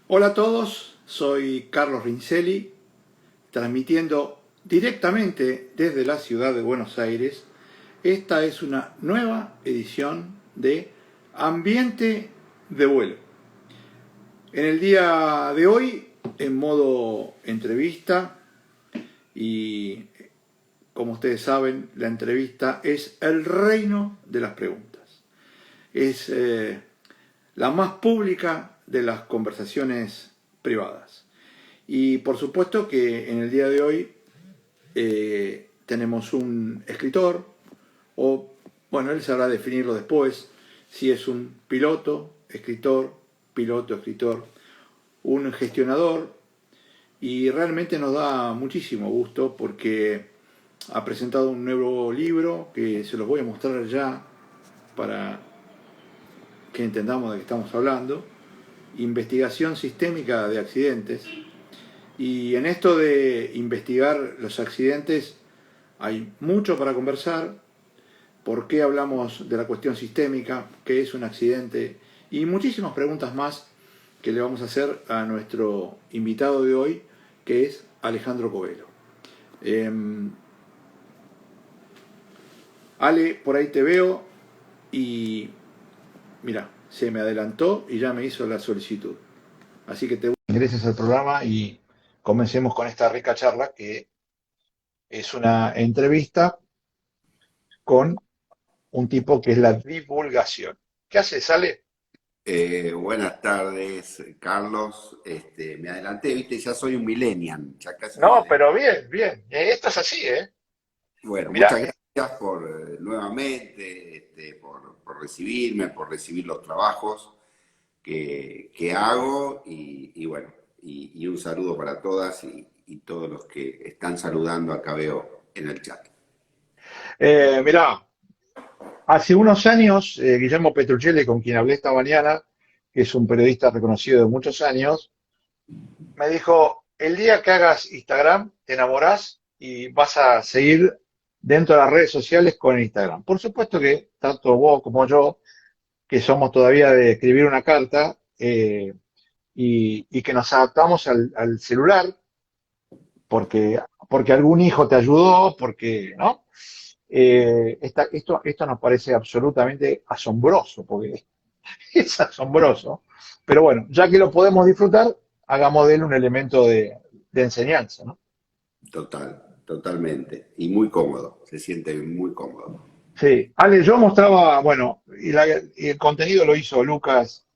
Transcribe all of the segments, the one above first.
Hola a todos, soy Carlos Rincelli, transmitiendo directamente desde la ciudad de Buenos Aires. Esta es una nueva edición de Ambiente de Vuelo. En el día de hoy, en modo entrevista, y como ustedes saben, la entrevista es el reino de las preguntas. Es la más pública de las conversaciones privadas. Y por supuesto que en el día de hoy tenemos un escritor, o bueno, él sabrá definirlo después, si es un escritor, escritor, un gestionador, y realmente nos da muchísimo gusto porque ha presentado un nuevo libro que se los voy a mostrar ya para que entendamos de qué estamos hablando: Investigación sistémica de accidentes. Y en esto de investigar los accidentes hay mucho para conversar. ¿Por qué hablamos de la cuestión sistémica? ¿Qué es un accidente? Y muchísimas preguntas más que le vamos a hacer a nuestro invitado de hoy, que es Alejandro Covelo. Ale, por ahí te veo y mira, se me adelantó y ya me hizo la solicitud. Así que te ingreses al programa y comencemos con esta rica charla, que es una entrevista con un tipo que es la divulgación. ¿Qué haces, Ale? Buenas tardes, Carlos. Me adelanté, viste, ya soy un millennial, ya casi un No, millennial. pero bien, bien. Esto es así, ¿eh? Bueno, Mira, muchas gracias por nuevamente, por recibirme, por recibir los trabajos que hago y bueno, y un saludo para todas y todos los que están saludando acá veo en el chat. mira, hace unos años, Guillermo Petruccelli, con quien hablé esta mañana, que es un periodista reconocido de muchos años, me dijo: el día que hagas Instagram, te enamorás y vas a seguir dentro de las redes sociales con Instagram. Por supuesto que tanto vos como yo, que somos todavía de escribir una carta, y que nos adaptamos al celular, porque, porque algún hijo te ayudó, porque, ¿no? Esto nos parece absolutamente asombroso, porque es asombroso. Pero bueno, ya que lo podemos disfrutar, hagamos de él un elemento de enseñanza, ¿no? Totalmente. Y muy cómodo, se siente muy cómodo. Sí, Ale, yo mostraba, bueno, y el contenido lo hizo Lucas,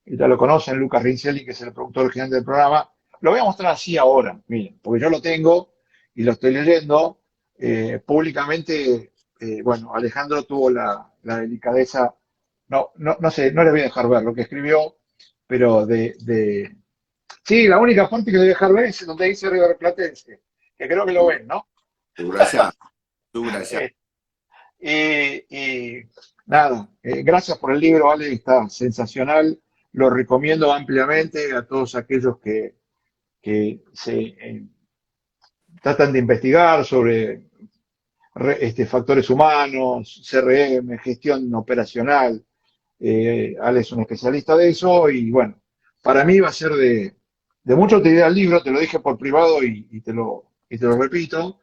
y ya lo conocen, Lucas Rincelli, que es el productor original del programa. Lo voy a mostrar así ahora, miren, porque yo lo tengo y lo estoy leyendo. Públicamente, bueno, Alejandro tuvo la delicadeza, no sé, no les voy a dejar ver lo que escribió, pero sí, la única parte que le voy a dejar ver es donde dice River Platense, que creo que lo ven, ¿no? Subrayado, subrayado. Eh, y nada, gracias por el libro, Ale, está sensacional. Lo recomiendo ampliamente a todos aquellos que se tratan de investigar sobre factores humanos, CRM, gestión operacional. Ale es un especialista de eso y bueno, para mí va a ser de mucha utilidad el libro. Te lo dije por privado y te lo repito.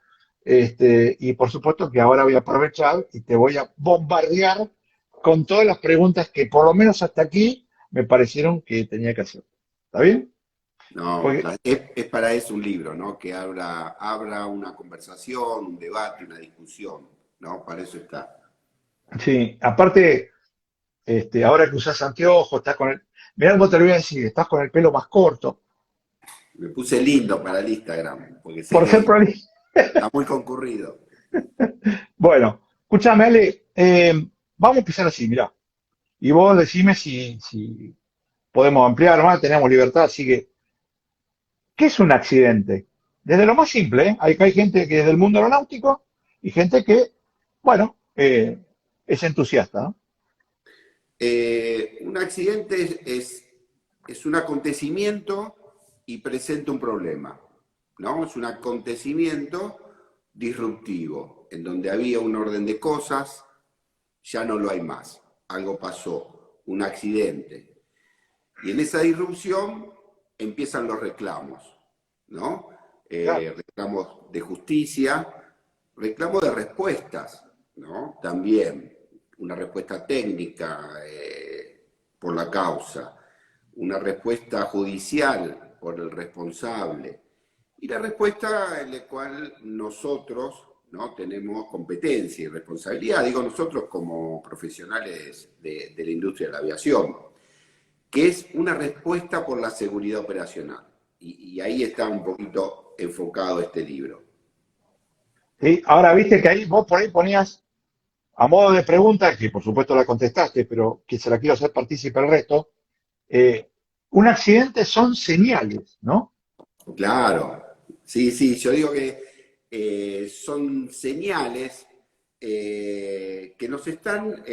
Y por supuesto que ahora voy a aprovechar y te voy a bombardear con todas las preguntas que por lo menos hasta aquí me parecieron que tenía que hacer. ¿Está bien? No, Porque, es para eso un libro, ¿no? Que abra una conversación, un debate, una discusión, ¿no? Para eso está. sí, aparte, ahora que usás anteojos, estás con el... Mirá cómo te lo voy a decir, estás con el pelo más corto. Me puse lindo para el Instagram, porque sé Por ser que prolija. está muy concurrido. Bueno, escúchame, Ale, vamos a empezar así, mirá. Y vos decime si podemos ampliar más, tenemos libertad, así que, ¿qué es un accidente? Desde lo más simple, ¿eh? Hay gente que es del mundo aeronáutico y gente que, bueno, es entusiasta, ¿no? Un accidente es un acontecimiento y presenta un problema, ¿no? Es un acontecimiento disruptivo, en donde había un orden de cosas, ya no lo hay más. Algo pasó, un accidente. Y en esa disrupción empiezan los reclamos, ¿no? Claro. Reclamos de justicia, reclamos de respuestas, ¿no? También una respuesta técnica por la causa, una respuesta judicial por el responsable y la respuesta en la cual nosotros, ¿no?, tenemos competencia y responsabilidad, digo nosotros como profesionales de la industria de la aviación, que es una respuesta por la seguridad operacional. Y ahí está un poquito enfocado este libro. ¿Sí? Ahora, viste que ahí vos por ahí ponías, a modo de pregunta, que por supuesto la contestaste, pero que se la quiero hacer partícipe al resto, eh, un accidente son señales, ¿no? Claro, sí, sí, yo digo que son señales que nos están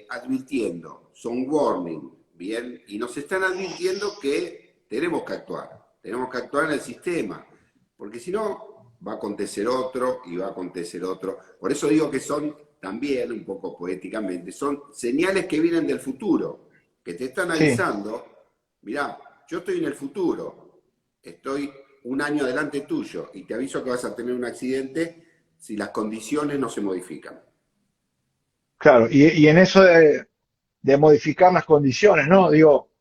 advirtiendo, son warning, ¿bien? Y nos están advirtiendo que tenemos que actuar en el sistema, porque si no va a acontecer otro y va a acontecer otro. Por eso digo que son también, un poco poéticamente, son señales que vienen del futuro, que te están Sí. avisando, mirá, yo estoy en el futuro, estoy un año adelante tuyo y te aviso que vas a tener un accidente si las condiciones no se modifican. Claro, y en eso de modificar las condiciones, ¿no? Digo,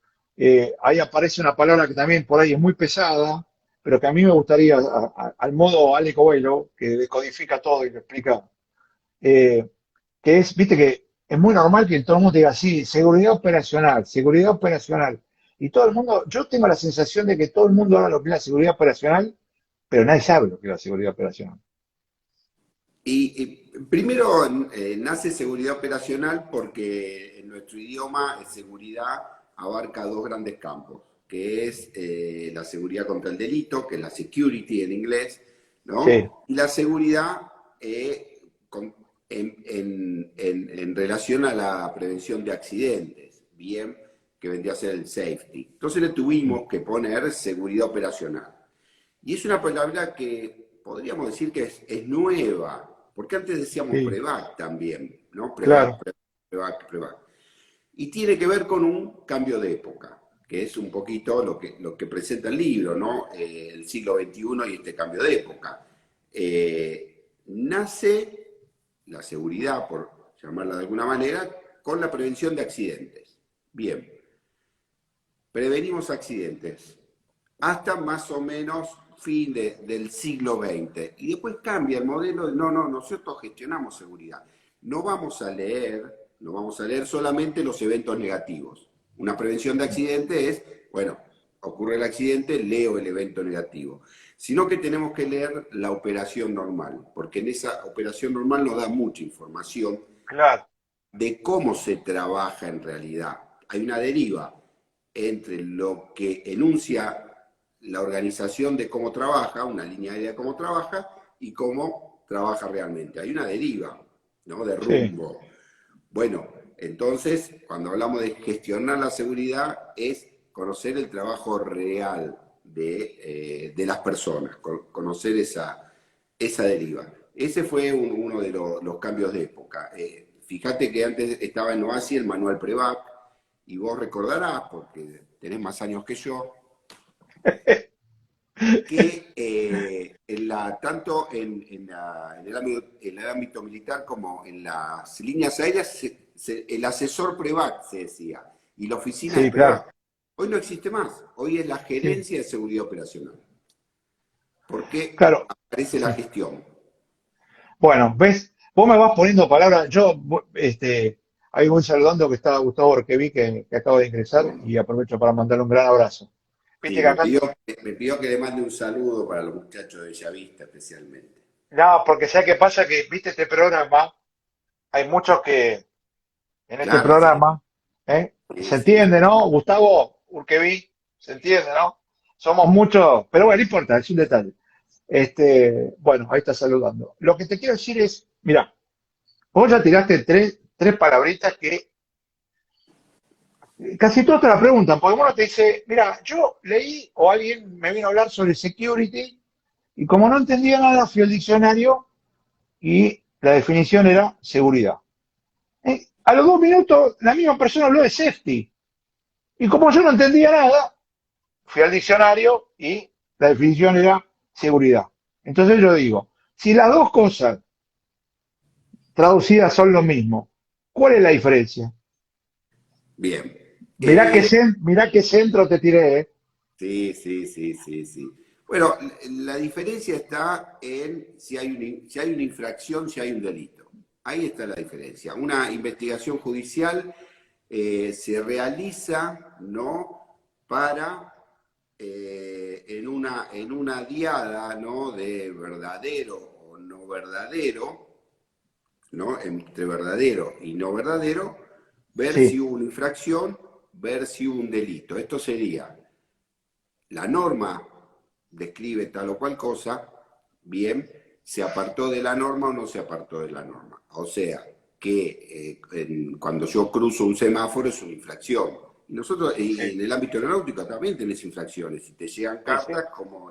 ahí aparece una palabra que también por ahí es muy pesada, pero que a mí me gustaría, al modo Ale Coelho, que decodifica todo y lo explica, eh, que es, viste que es muy normal que todo el mundo diga, sí, seguridad operacional, seguridad operacional. Y todo el mundo, yo tengo la sensación de que todo el mundo habla lo que es la seguridad operacional, pero nadie sabe lo que es la seguridad operacional. Y primero nace seguridad operacional porque en nuestro idioma seguridad abarca dos grandes campos, que es la seguridad contra el delito, que es la security en inglés, Sí, ¿no? Y la seguridad en relación a la prevención de accidentes, bien, que vendría a ser el safety. Entonces le mm, tuvimos que poner seguridad operacional. Y es una palabra que podríamos decir que es nueva, porque antes decíamos sí, PREVAC también, ¿no? PREVAC, claro, PREVAC, PREVAC. Y tiene que ver con un cambio de época, que es un poquito lo que presenta el libro, ¿no? El siglo XXI y este cambio de época. Nace la seguridad, por llamarla de alguna manera, con la prevención de accidentes. Bien, prevenimos accidentes hasta más o menos fin del siglo XX. Y después cambia el modelo de, no, no, nosotros gestionamos seguridad. No vamos a leer solamente los eventos negativos. Una prevención de accidente es, bueno, ocurre el accidente, leo el evento negativo. Sino que tenemos que leer la operación normal, porque en esa operación normal nos da mucha información claro, de cómo se trabaja en realidad. Hay una deriva entre lo que enuncia la organización de cómo trabaja, una línea aérea de cómo trabaja, y cómo trabaja realmente. Hay una deriva, ¿no?, de sí. rumbo. Bueno, entonces, cuando hablamos de gestionar la seguridad, es conocer el trabajo real de las personas, conocer esa deriva. Ese fue uno de los cambios de época. Fíjate que antes estaba en OASI el manual Prevac, y vos recordarás, porque tenés más años que yo, que tanto en el ámbito militar como en las líneas aéreas, el asesor Prevac se decía, y la oficina de Sí, claro, Prevac. Hoy no existe más, hoy es la sí, gerencia de seguridad operacional, porque claro, aparece la sí. gestión. Bueno, ves, vos me vas poniendo palabras, ahí voy saludando que está Gustavo Orqueví que acaba de ingresar y aprovecho para mandarle un gran abrazo. Viste Sí, que me acá, pidió, me pidió que le mande un saludo para los muchachos de Bellavista especialmente. no, porque ¿sabes qué pasa? Que, viste este programa, hay muchos que en este Claro, sí, programa, sí, se sí, entiende, ¿no? Gustavo Urqueví, se entiende, ¿no? Somos muchos, pero bueno, no importa, es un detalle. Bueno, ahí está saludando. Lo que te quiero decir es, mira, vos ya tiraste tres palabritas que casi todos te la preguntan, porque uno te dice, mira, yo leí o alguien me vino a hablar sobre security y como no entendía nada, fui al diccionario y la definición era seguridad. A los 2 minutos, la misma persona habló de safety y como yo no entendía nada, fui al diccionario y la definición era seguridad. Entonces yo digo, si las dos cosas traducidas son lo mismo, ¿cuál es la diferencia? Bien. Mirá qué centro te tiré, ¿eh? Sí, sí, sí, sí, sí. Bueno, la diferencia está en si hay una infracción, si hay un delito. Ahí está la diferencia. Una investigación judicial se realiza, ¿no? Para, en una diada, ¿no? De verdadero o no verdadero, ¿no? Entre verdadero y no verdadero, ver si Sí, hubo una infracción, ver si hubo un delito. Esto sería, la norma describe tal o cual cosa, bien, se apartó de la norma o no se apartó de la norma. O sea, que cuando yo cruzo un semáforo es una infracción. Y nosotros, y sí, en el ámbito aeronáutico también tenés infracciones, y te llegan sí, sí. cartas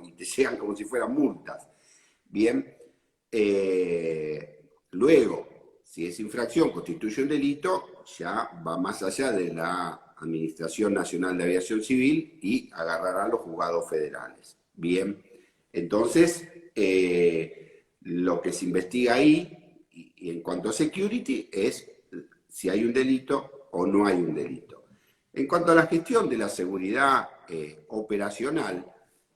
y te llegan como si fueran multas. Bien, luego, si esa infracción constituye un delito, ya va más allá de la Administración Nacional de Aviación Civil y agarrará los juzgados federales. Bien, entonces, lo que se investiga ahí, y en cuanto a security, es si hay un delito o no hay un delito. En cuanto a la gestión de la seguridad operacional,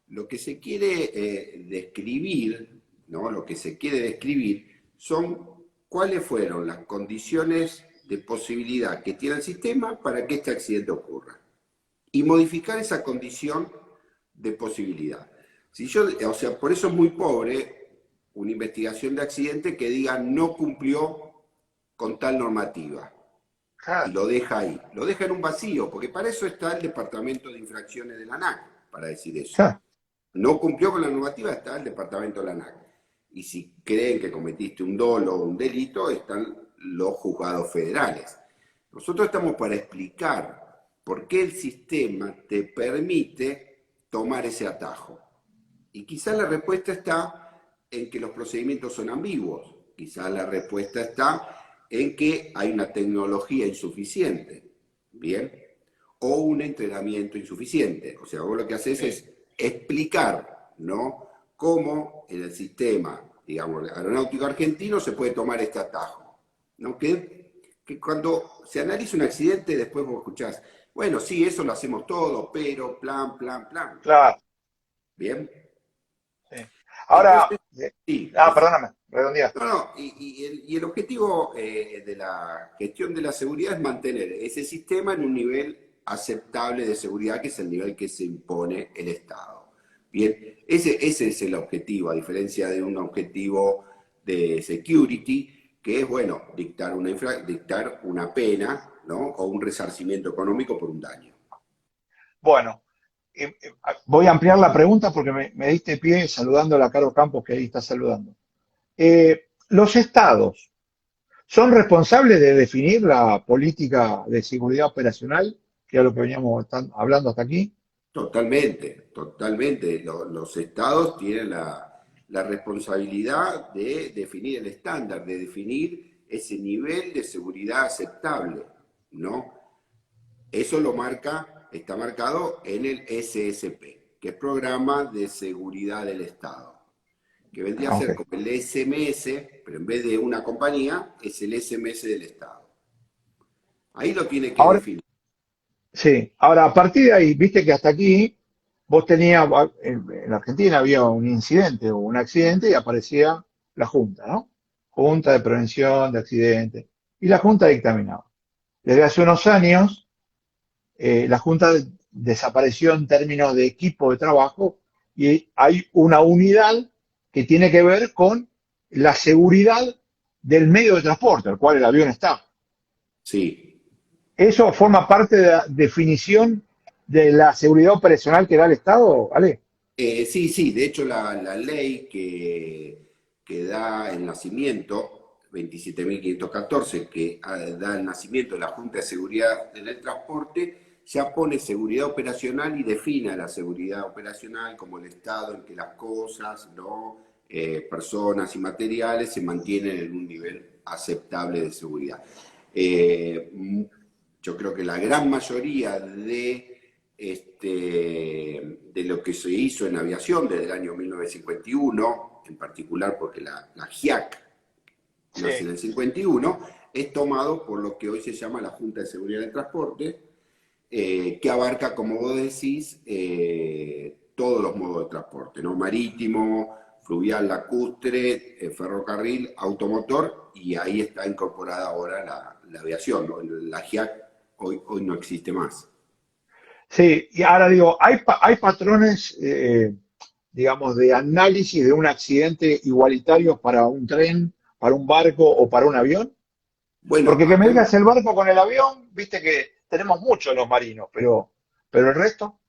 lo que se quiere describir, ¿no? Lo que se quiere describir son cuáles fueron las condiciones de posibilidad que tiene el sistema para que este accidente ocurra. Y modificar esa condición de posibilidad. Si yo, o sea, por eso es muy pobre una investigación de accidente que diga no cumplió con tal normativa y Claro, lo deja ahí. Lo deja en un vacío, porque para eso está el Departamento de Infracciones de la ANAC, para decir eso. claro. No cumplió con la normativa, está el Departamento de la ANAC. Y si creen que cometiste un dolo o un delito, están los juzgados federales. Nosotros estamos para explicar por qué el sistema te permite tomar ese atajo. Y quizás la respuesta está en que los procedimientos son ambiguos. Quizás la respuesta está en que hay una tecnología insuficiente, ¿bien? O un entrenamiento insuficiente. O sea, vos lo que haces Sí. es explicar, ¿no? Cómo en el sistema, digamos, aeronáutico argentino se puede tomar este atajo, ¿no? Que cuando se analiza un accidente, después vos escuchás, bueno, sí, eso lo hacemos todo, pero plan, plan, plan. Claro, ¿Bien? sí. Ahora, Entonces, sí, decir, perdóname, redondea. no, no, y el objetivo de la gestión de la seguridad es mantener ese sistema en un nivel aceptable de seguridad, que es el nivel que se impone el Estado. Bien, ese es el objetivo, a diferencia de un objetivo de security, que es, bueno, dictar una pena, ¿no? O un resarcimiento económico por un daño. Bueno, voy a ampliar la pregunta porque me diste pie saludando a Caro Campos, que ahí está saludando. ¿Los estados son responsables de definir la política de seguridad operacional, que es lo que veníamos hablando hasta aquí? Totalmente, totalmente. Los estados tienen la responsabilidad de definir el estándar, de definir ese nivel de seguridad aceptable, ¿no? Eso está marcado en el SSP, que es Programa de Seguridad del Estado, que vendría a Ah, ser ok. como el SMS, pero en vez de una compañía, es el SMS del Estado. Ahí lo tiene que Ahora, definir. sí, ahora a partir de ahí, viste que hasta aquí vos tenías, en Argentina había un incidente o un accidente y aparecía la Junta, ¿no? Junta de Prevención de Accidentes. Y la Junta dictaminaba. Desde hace unos años, la Junta desapareció en términos de equipo de trabajo y hay una unidad que tiene que ver con la seguridad del medio de transporte, al cual el avión está. Sí. ¿Eso forma parte de la definición de la seguridad operacional que da el Estado, ¿vale? Sí, sí, de hecho la ley que da el nacimiento, 27.514, que da el nacimiento de la Junta de Seguridad en el Transporte, ya pone seguridad operacional y define la seguridad operacional como el estado en que las cosas, ¿no? Personas y materiales se mantienen en un nivel aceptable de seguridad. Yo creo que la gran mayoría de de lo que se hizo en aviación desde el año 1951, en particular porque la GIAC nace Sí. en el 51, es tomado por lo que hoy se llama la Junta de Seguridad del Transporte, que abarca, como vos decís, todos los modos de transporte, ¿no? Marítimo, fluvial, lacustre, ferrocarril, automotor, y ahí está incorporada ahora la aviación, ¿no? La GIAC hoy no existe más. Sí, y ahora digo, hay patrones, digamos, de análisis de un accidente igualitarios para un tren, para un barco o para un avión? Bueno, Porque que me acá digas el barco con el avión, viste que tenemos muchos los marinos, pero el resto,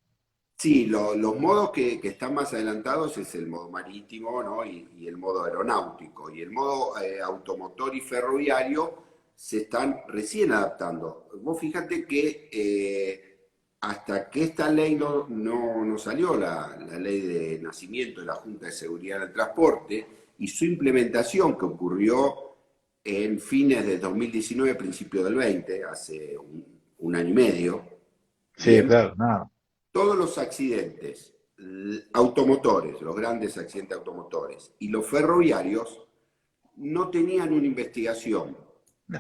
sí, los modos que están más adelantados es el modo marítimo, ¿no? Y el modo aeronáutico. Y el modo automotor y ferroviario se están recién adaptando. Vos fíjate que hasta que esta ley no salió, la ley de nacimiento de la Junta de Seguridad del Transporte, y su implementación que ocurrió en fines de 2019, principio del 20, hace un año y medio, sí, bien, claro, nada. todos los accidentes automotores, los grandes accidentes automotores y los ferroviarios no tenían una investigación,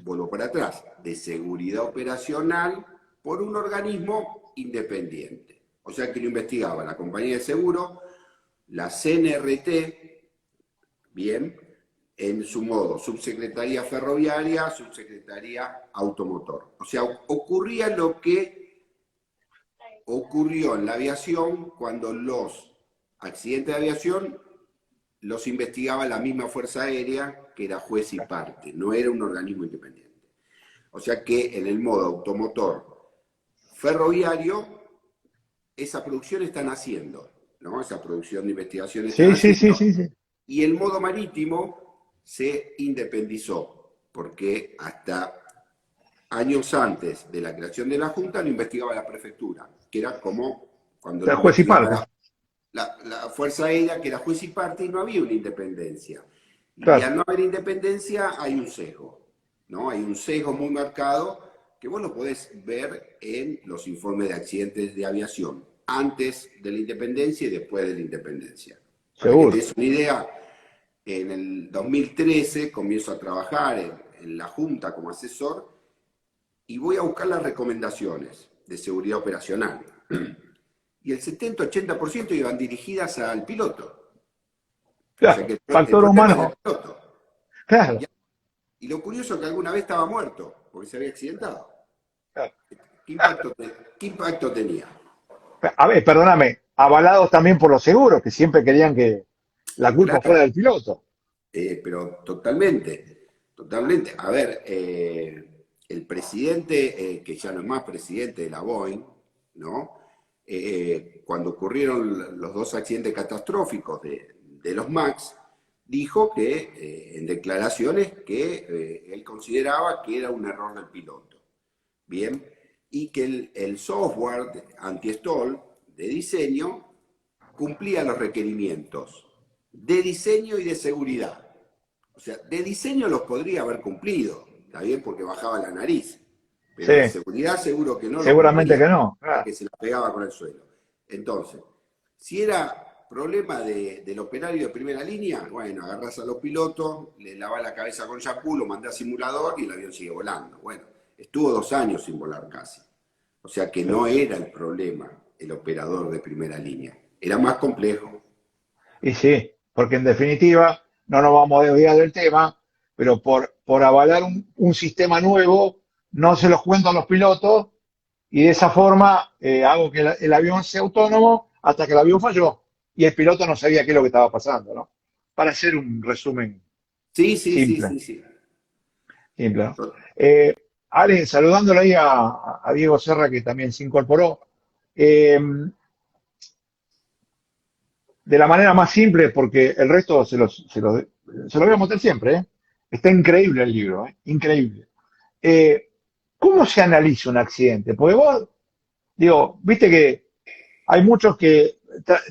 vuelvo para atrás, de seguridad operacional por un organismo independiente. O sea que lo investigaba la compañía de seguro, la CNRT, bien, en su modo, subsecretaría ferroviaria, subsecretaría automotor. O sea, ocurría lo que ocurrió en la aviación cuando los accidentes de aviación los investigaba la misma Fuerza Aérea, que era juez y parte, no era un organismo independiente. O sea que en el modo automotor ferroviario, esa producción están haciendo, ¿no? Esa producción de investigación están Sí, sí, sí, haciendo, sí, sí. y el modo marítimo se independizó, porque hasta años antes de la creación de la Junta lo investigaba la prefectura, que era como cuando lo El juez y investigaba parte, la Fuerza Aérea, que era juez y parte, y no había una independencia. Y claro, al no haber independencia hay un sesgo, ¿no? Hay un sesgo muy marcado que vos lo podés ver en los informes de accidentes de aviación, antes de la independencia y después de la independencia. Para que te seguro. des una idea, en el 2013 comienzo a trabajar en la Junta como asesor y voy a buscar las recomendaciones de seguridad operacional. Y el 70-80% iban dirigidas al piloto. O sea Claro, que el factor problema era el humano, piloto. claro, Y lo curioso es que alguna vez estaba muerto, porque se había accidentado. claro. ¿Qué impacto tenía? A ver, perdóname, avalados también por los seguros, que siempre querían que la culpa Claro, fuera del piloto. pero totalmente, totalmente. A ver, el presidente, que ya no es más presidente de la Boeing, ¿no? Cuando ocurrieron los dos accidentes catastróficos de los MAX, dijo que en declaraciones que él consideraba que era un error del piloto. Bien, y que el software anti-stall de diseño cumplía los requerimientos de diseño y de seguridad. O sea, de diseño los podría haber cumplido, está bien, porque bajaba la nariz, pero de Sí, seguridad seguro que no lo seguramente cumplía, que no, claro. porque se la pegaba con el suelo. Entonces, si era problema del operario de primera línea, bueno, agarrás a los pilotos, le lavás la cabeza con shampoo, lo mandás a simulador y el avión sigue volando. Bueno, estuvo 2 años sin volar casi. O sea que Sí. no era el problema el operador de primera línea, era más complejo. Y sí, porque en definitiva, no nos vamos a desviar del tema, pero por avalar un sistema nuevo, no se los cuento a los pilotos y de esa forma hago que el avión sea autónomo hasta que el avión falló y el piloto no sabía qué es lo que estaba pasando, ¿no? Para hacer un resumen Sí, sí, sí, simple, sí, sí. simple, ¿no? Eh, Ale, saludándole ahí a Diego Serra, que también se incorporó. eh, de la manera más simple, porque el resto se lo voy a mostrar siempre, ¿eh? Está increíble el libro, ¿eh? Increíble. Eh, ¿Cómo se analiza un accidente? Porque vos, digo, viste que hay muchos que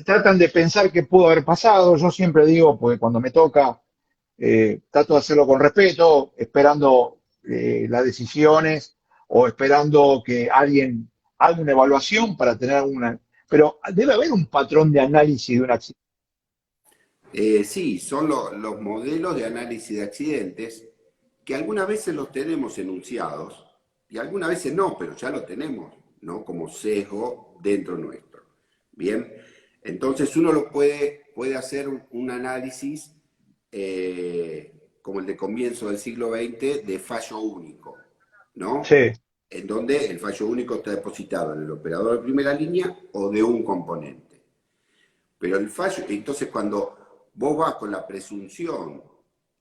tratan de pensar qué pudo haber pasado. Yo siempre digo, porque cuando me toca, trato de hacerlo con respeto, esperando las decisiones o esperando que alguien hago una evaluación para tener alguna... Pero debe haber un patrón de análisis de un accidente. Sí, son los modelos de análisis de accidentes que algunas veces los tenemos enunciados y algunas veces no, pero ya lo tenemos, ¿no? Como sesgo dentro nuestro. Bien, entonces uno puede hacer un análisis como el de comienzo del siglo XX de fallo único, ¿no? Sí, En donde el fallo único está depositado en el operador de primera línea o de un componente. Pero el fallo, entonces cuando vos vas con la presunción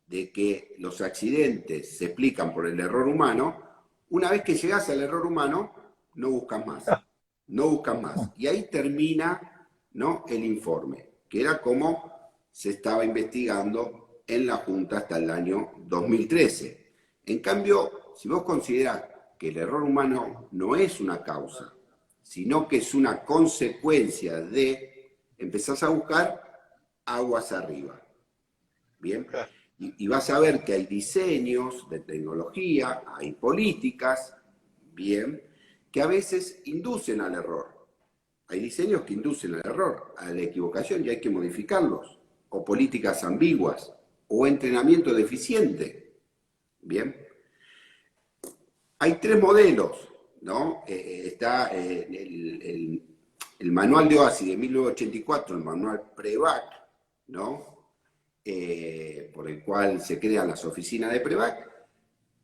de que los accidentes se explican por el error humano, una vez que llegás al error humano, no buscas más. No buscas más. Y ahí termina, ¿no?, el informe, que era como se estaba investigando en la Junta hasta el año 2013. En cambio, si vos considerás que el error humano no es una causa, sino que es una consecuencia de, empezás a buscar aguas arriba. Bien, claro. y vas a ver que hay diseños de tecnología, hay políticas, bien, que a veces inducen al error. Hay diseños que inducen al error, a la equivocación, y hay que modificarlos. O políticas ambiguas, o entrenamiento deficiente. Bien. Hay tres modelos, ¿no? Está el manual de OASI de 1984, el manual PREVAC, ¿no? Por el cual se crean las oficinas de PREVAC,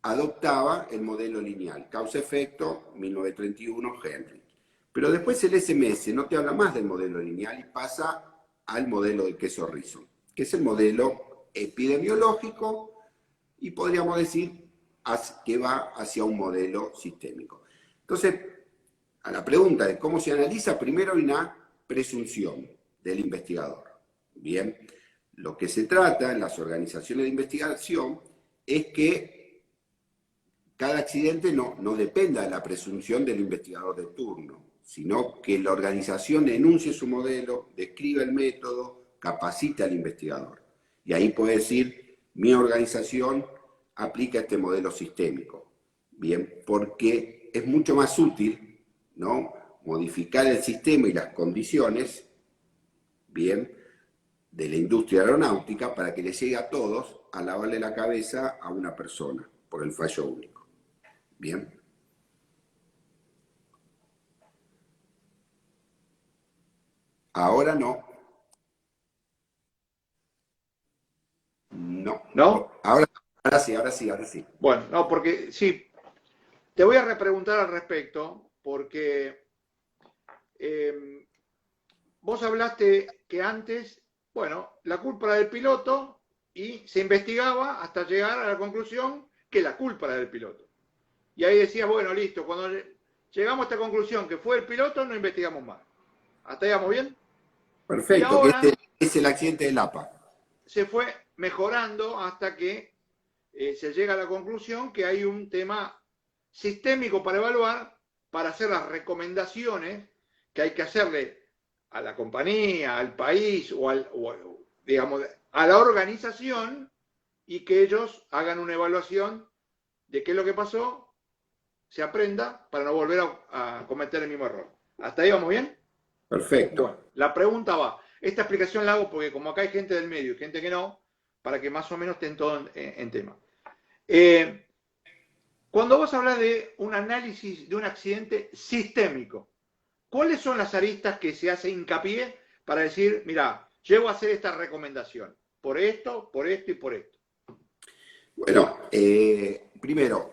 adoptaba el modelo lineal, causa-efecto, 1931, Henry. Pero después el SMS no te habla más del modelo lineal y pasa al modelo del queso Rison, que es el modelo epidemiológico y podríamos decir que va hacia un modelo sistémico. Entonces, a la pregunta de cómo se analiza, primero hay una presunción del investigador. Bien, lo que se trata en las organizaciones de investigación es que cada accidente no dependa de la presunción del investigador de turno, sino que la organización enuncie su modelo, describa el método, capacita al investigador. Y ahí puede decir, mi organización aplica este modelo sistémico. Bien, porque es mucho más útil, ¿no?, modificar el sistema y las condiciones, bien, de la industria aeronáutica para que le llegue a todos a lavarle la cabeza a una persona por el fallo único. Bien. Ahora no. No. ¿No? Ahora sí, ahora sí, ahora sí. Bueno, no, porque sí, te voy a repreguntar al respecto, porque vos hablaste que antes, bueno, la culpa era del piloto y se investigaba hasta llegar a la conclusión que la culpa era del piloto. Y ahí decías, bueno, listo, cuando llegamos a esta conclusión que fue el piloto, no investigamos más. ¿Hasta ahí vamos bien? Y Perfecto, que ahora es el accidente del APA. se fue mejorando hasta que se llega a la conclusión que hay un tema sistémico para evaluar, para hacer las recomendaciones que hay que hacerle a la compañía, al país digamos, a la organización, y que ellos hagan una evaluación de qué es lo que pasó, se aprenda para no volver a cometer el mismo error. ¿Hasta ahí vamos bien? Perfecto. Bueno, la pregunta va. Esta explicación la hago porque como acá hay gente del medio y gente que no, para que más o menos estén todos en tema. Cuando vos hablas de un análisis de un accidente sistémico, ¿cuáles son las aristas que se hace hincapié para decir, mira, llego a hacer esta recomendación? Por esto y por esto. Bueno, primero,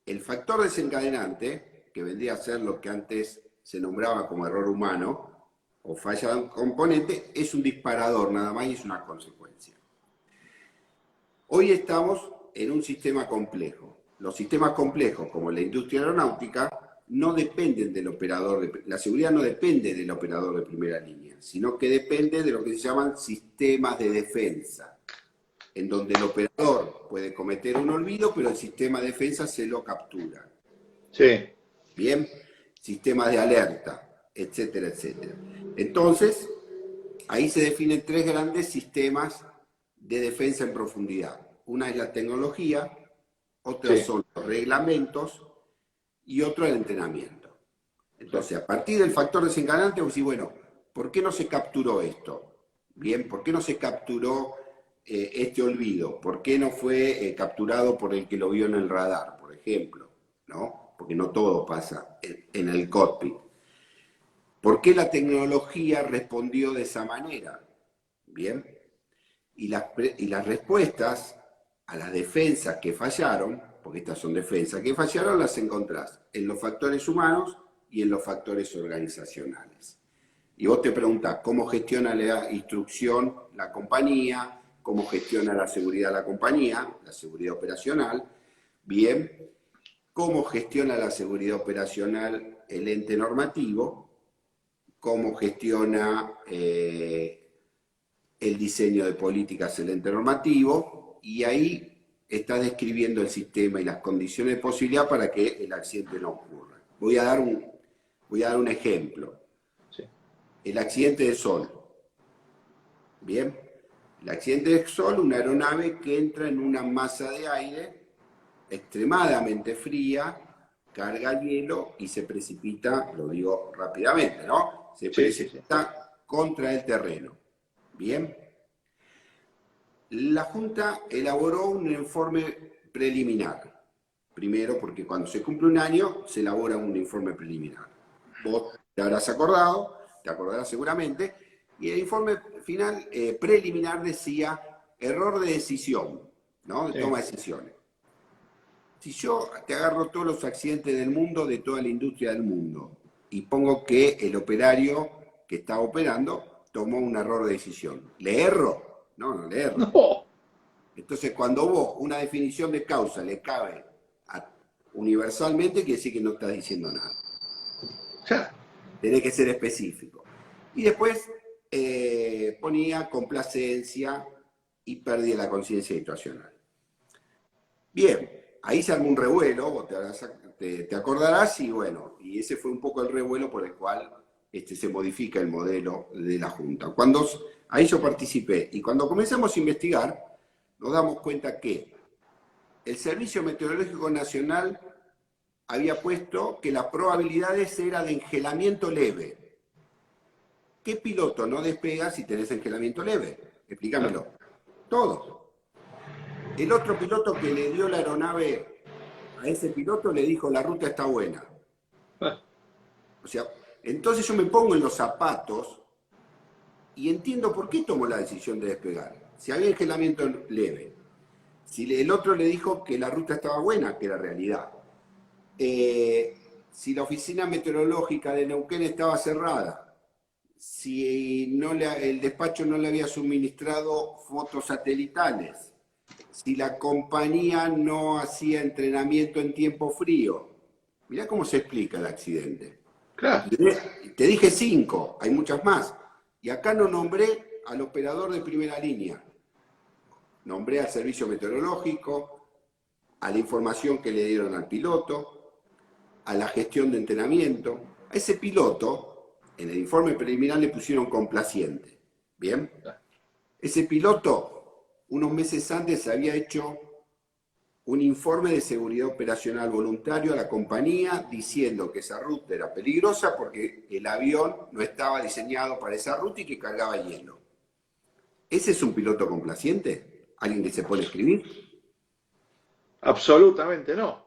el factor desencadenante, que vendría a ser lo que antes se nombraba como error humano o falla de un componente, es un disparador nada más y es una consecuencia. Hoy estamos en un sistema complejo. Los sistemas complejos, como la industria aeronáutica, no dependen del operador, la seguridad no depende del operador de primera línea, sino que depende de lo que se llaman sistemas de defensa, en donde el operador puede cometer un olvido, pero el sistema de defensa se lo captura. Sí. Bien, sistemas de alerta, etcétera, etcétera. Entonces, ahí se definen tres grandes sistemas de defensa en profundidad. Una es la tecnología, otra Sí. son los reglamentos y otro el entrenamiento. Sí. Entonces, a partir del factor desencadenante, vos decís, bueno, ¿por qué no se capturó esto? Bien, ¿por qué no se capturó este olvido? ¿Por qué no fue capturado por el que lo vio en el radar, por ejemplo? ¿No? Porque no todo pasa en el cockpit. ¿Por qué la tecnología respondió de esa manera? Bien. Y las respuestas a las defensas que fallaron, porque estas son defensas que fallaron, las encontrás en los factores humanos y en los factores organizacionales. Y vos te preguntás cómo gestiona la instrucción la compañía, cómo gestiona la seguridad la compañía, la seguridad operacional, bien, cómo gestiona la seguridad operacional el ente normativo, cómo gestiona el diseño de políticas el ente normativo, y ahí está describiendo el sistema y las condiciones de posibilidad para que el accidente no ocurra. Voy a dar un ejemplo. Sí. El accidente de Sol. Bien. El accidente de Sol, una aeronave que entra en una masa de aire extremadamente fría, carga hielo y se precipita, lo digo rápidamente, ¿no? Se Sí, sí, sí. precipita contra el terreno. Bien. La Junta elaboró un informe preliminar. Primero, porque cuando se cumple un año, se elabora un informe preliminar. Vos te habrás acordado, te acordarás seguramente, y el informe final preliminar decía error de decisión, ¿no? De Sí. toma de decisiones. Si yo te agarro todos los accidentes del mundo, de toda la industria del mundo, y pongo que el operario que estaba operando tomó un error de decisión, ¿le erro? No, no le erro. No. Entonces, cuando vos una definición de causa le cabe universalmente, quiere decir que no estás diciendo nada. Ya. Tenés que ser específico. Y después ponía complacencia y pérdida de la conciencia situacional. Bien, ahí se armó un revuelo, vos te acordarás, y bueno, y ese fue un poco el revuelo por el cual se modifica el modelo de la Junta. Ahí yo participé, y cuando comenzamos a investigar, nos damos cuenta que el Servicio Meteorológico Nacional había puesto que las probabilidades eran de engelamiento leve. ¿Qué piloto no despega si tenés engelamiento leve? Explícamelo. Todos. El otro piloto que le dio la aeronave a ese piloto le dijo la ruta está buena. O sea, entonces yo me pongo en los zapatos y entiendo por qué tomó la decisión de despegar. Si había engelamiento leve. Si el otro le dijo que la ruta estaba buena, que era realidad. Si la oficina meteorológica de Neuquén estaba cerrada. Si el despacho no le había suministrado fotos satelitales. Si la compañía no hacía entrenamiento en tiempo frío. Mirá cómo se explica el accidente. Claro. Te dije 5, hay muchas más. Y acá no nombré al operador de primera línea. Nombré al servicio meteorológico, a la información que le dieron al piloto, a la gestión de entrenamiento. A ese piloto, en el informe preliminar le pusieron complaciente. ¿Bien? Ese piloto, unos meses antes, había hecho un informe de seguridad operacional voluntario a la compañía diciendo que esa ruta era peligrosa porque el avión no estaba diseñado para esa ruta y que cargaba hielo. ¿Ese es un piloto complaciente? ¿Alguien que se pone a escribir? Absolutamente no.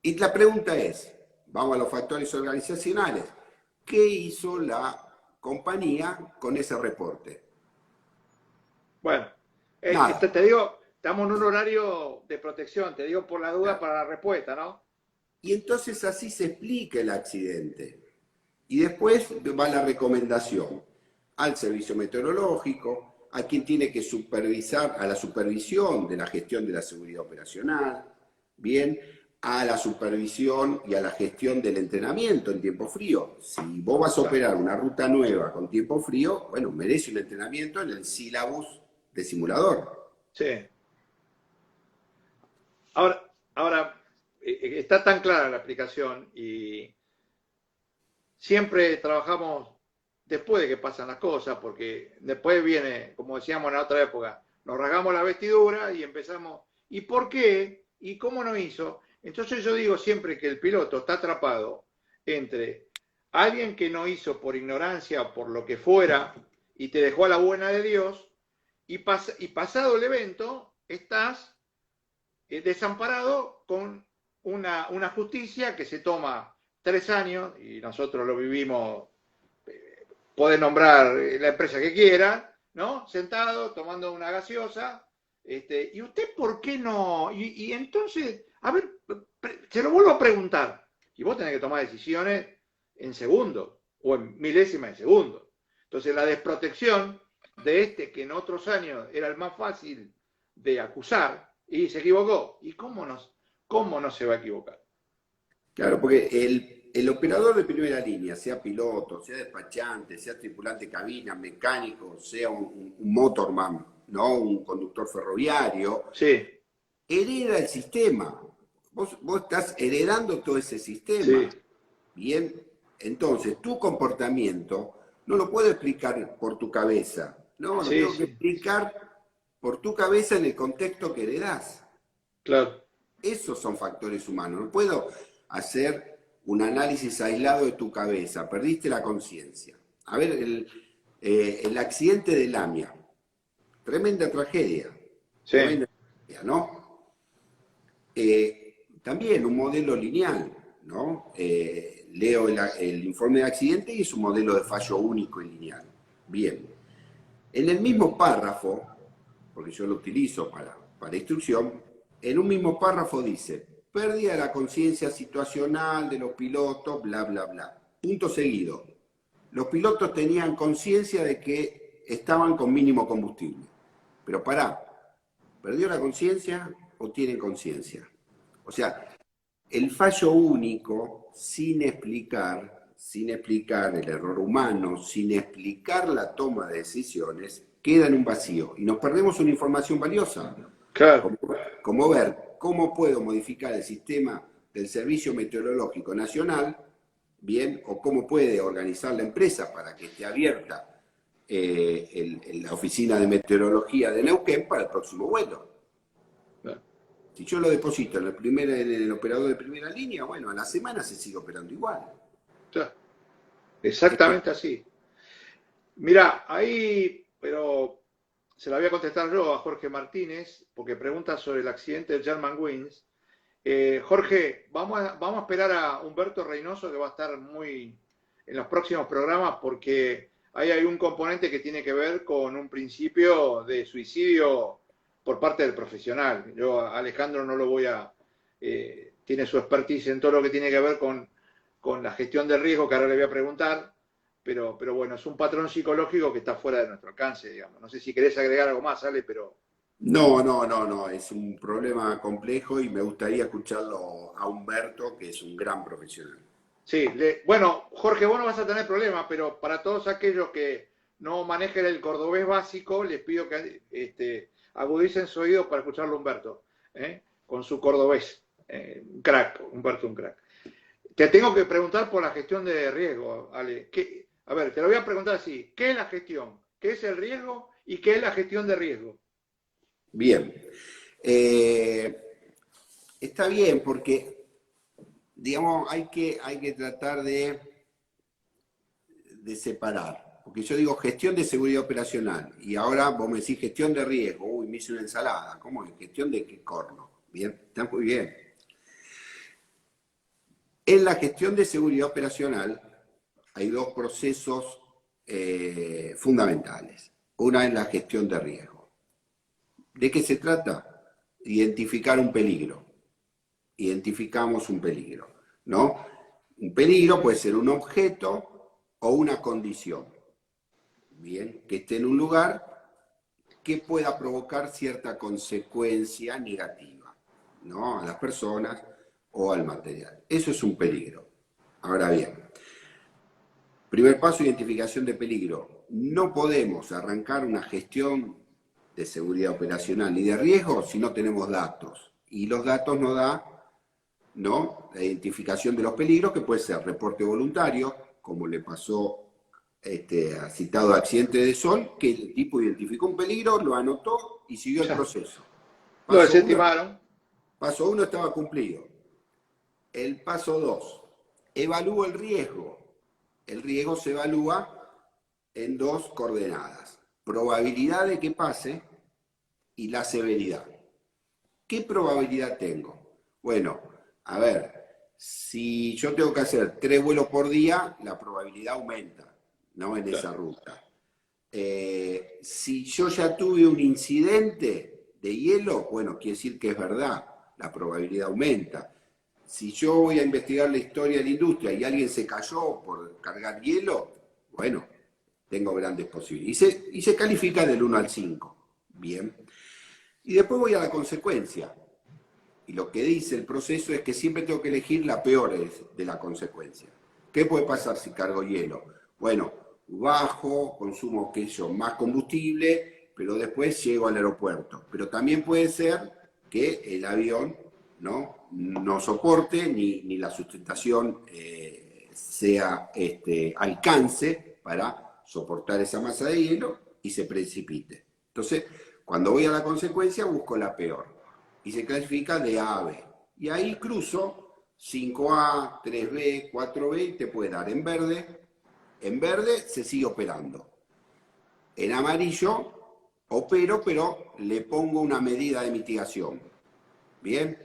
Y la pregunta es, vamos a los factores organizacionales, ¿qué hizo la compañía con ese reporte? Bueno, Nada. te digo, estamos en un horario de protección, te digo por la duda para la respuesta, ¿no? Y entonces así se explica el accidente. Y después va la recomendación al servicio meteorológico, a quien tiene que supervisar, a la supervisión de la gestión de la seguridad operacional, bien, a la supervisión y a la gestión del entrenamiento en tiempo frío. Si vos vas a operar una ruta nueva con tiempo frío, bueno, merece un entrenamiento en el sílabus de simulador. Sí. Ahora está tan clara la explicación y siempre trabajamos después de que pasan las cosas, porque después viene, como decíamos en la otra época, nos rasgamos la vestidura y empezamos, ¿y por qué? ¿Y cómo no hizo? Entonces yo digo siempre que el piloto está atrapado entre alguien que no hizo por ignorancia o por lo que fuera y te dejó a la buena de Dios, y pasado el evento estás desamparado con una justicia que se toma 3 años, y nosotros lo vivimos, puede nombrar la empresa que quiera, ¿no? Sentado, tomando una gaseosa, ¿y usted por qué no? Y entonces, a ver, se lo vuelvo a preguntar, y vos tenés que tomar decisiones en segundos, o en milésimas de segundo. Entonces la desprotección de que en otros años era el más fácil de acusar, y se equivocó. ¿Y cómo no se va a equivocar? Claro, porque el operador de primera línea, sea piloto, sea despachante, sea tripulante de cabina, mecánico, sea un motorman, ¿no? Un conductor ferroviario, Sí, hereda el sistema. Vos estás heredando todo ese sistema. sí, Bien, entonces tu comportamiento no lo puedo explicar por tu cabeza, no, lo sí, tengo que sí, explicar por tu cabeza en el contexto que heredás. claro. Esos son factores humanos. No puedo hacer un análisis aislado de tu cabeza. Perdiste la conciencia. A ver, el accidente de Lamia. Tremenda tragedia. Sí, Tremenda tragedia, ¿no? También un modelo lineal, ¿no? Leo el informe de accidente y es un modelo de fallo único y lineal. Bien. En el mismo párrafo, porque yo lo utilizo para instrucción, en un mismo párrafo dice, pérdida de la conciencia situacional de los pilotos, bla, bla, bla. Punto seguido. Los pilotos tenían conciencia de que estaban con mínimo combustible. Pero pará, ¿perdió la conciencia o tienen conciencia? O sea, el fallo único, sin explicar el error humano, sin explicar la toma de decisiones, queda en un vacío y nos perdemos una información valiosa, claro. como ver cómo puedo modificar el sistema del Servicio Meteorológico Nacional, bien, o cómo puede organizar la empresa para que esté abierta la oficina de meteorología de Neuquén para el próximo vuelo. Claro. Si yo lo deposito en el operador de primera línea, bueno, a la semana se sigue operando igual. Claro. Exactamente así. Mira, ahí, pero se la voy a contestar yo a Jorge Martínez, porque pregunta sobre el accidente del Germanwings. Jorge, vamos a esperar a Humberto Reynoso, que va a estar muy en los próximos programas, porque ahí hay un componente que tiene que ver con un principio de suicidio por parte del profesional. Yo a Alejandro no lo voy a... tiene su expertise en todo lo que tiene que ver con la gestión del riesgo, que ahora le voy a preguntar, pero bueno, es un patrón psicológico que está fuera de nuestro alcance, digamos. No sé si querés agregar algo más, Ale, pero... No, es un problema complejo y me gustaría escucharlo a Humberto, que es un gran profesional. Sí, bueno, Jorge, vos no vas a tener problemas, pero para todos aquellos que no manejen el cordobés básico, les pido que agudicen su oído para escucharlo a Humberto, con su cordobés. Un crack, Humberto, un crack. Te tengo que preguntar por la gestión de riesgo, Ale. A ver, te lo voy a preguntar así. ¿Qué es la gestión? ¿Qué es el riesgo? ¿Y qué es la gestión de riesgo? Bien. Está bien porque, digamos, hay que tratar de separar. Porque yo digo gestión de seguridad operacional y ahora vos me decís gestión de riesgo. Uy, me hice una ensalada. ¿Cómo es? ¿Gestión de qué corno? Bien, está muy bien. En la gestión de seguridad operacional hay dos procesos fundamentales. Una es la gestión de riesgo. ¿De qué se trata? Identificar un peligro. Identificamos un peligro, ¿no? Un peligro puede ser un objeto o una condición, bien, que esté en un lugar que pueda provocar cierta consecuencia negativa, ¿no? A las personas o al material. Eso es un peligro. Ahora bien, primer paso, identificación de peligro. No podemos arrancar una gestión de seguridad operacional ni de riesgo si no tenemos datos. Y los datos nos da, ¿no?, la identificación de los peligros, que puede ser reporte voluntario, como le pasó a citado accidente de Sol, que el tipo identificó un peligro, lo anotó y siguió el proceso. Lo desestimaron. Paso 1 estaba cumplido. El paso 2, evalúo el riesgo. El riesgo se evalúa en dos coordenadas: probabilidad de que pase y la severidad. ¿Qué probabilidad tengo? Bueno, a ver, si yo tengo que hacer 3 vuelos por día, la probabilidad aumenta, ¿no? En esa ruta. Si yo ya tuve un incidente de hielo, bueno, quiere decir que es verdad, la probabilidad aumenta. Si yo voy a investigar la historia de la industria y alguien se cayó por cargar hielo, bueno, tengo grandes posibilidades. Y se califica del 1 al 5. Bien. Y después voy a la consecuencia. Y lo que dice el proceso es que siempre tengo que elegir la peor de la consecuencia. ¿Qué puede pasar si cargo hielo? Bueno, bajo, consumo más combustible, pero después llego al aeropuerto. Pero también puede ser que el avión no soporte ni la sustentación alcance para soportar esa masa de hielo y se precipite. Entonces, cuando voy a la consecuencia, busco la peor. Y se clasifica de A a B. Y ahí cruzo 5A, 3B, 4B y te puede dar en verde. En verde se sigue operando. En amarillo opero, pero le pongo una medida de mitigación. Bien,